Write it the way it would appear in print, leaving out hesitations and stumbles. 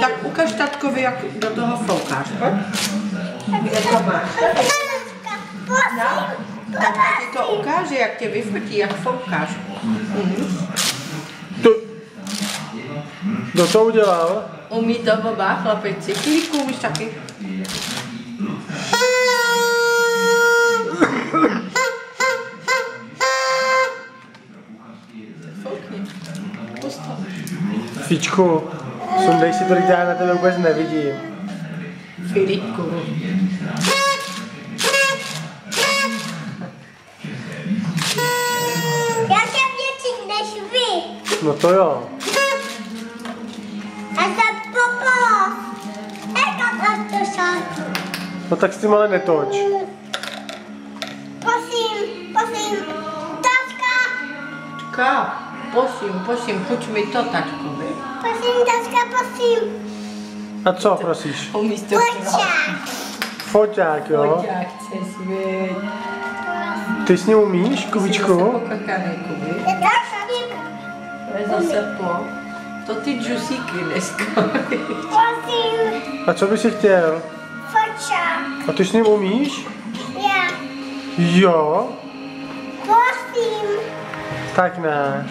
Tak ukaž tatkovi, jak do toho foukáš. Kde to máš? Tak ti to ukáže, jak tě vyfotí, jak foukáš. Kdo to udělal? Umí to oba chlapici. Filipku, umíš taky? Fíčku, sundej si to, když já na tebe vůbec nevidím. Filipku. Já jsem větší než vy. No to jo. Já jsem popolo. Jak to šáku. No tak s tím ale netoč. Prosím, tačka. Prosím, půjč mi to, tačkovi. Prosím, tačka, prosím. A co prosíš? Umíš to? Foťák. Foťák, jo? Foťák chceš, viď? Ty s ním umíš, Kubičku? Pokakanej, Kubi. Je to šavíka. To je zase to ty džusíky dneska. Prosím, A co bys si chtěl? foťák. A ty s ním umíš? Já. Jo? Prosím. Tak ne.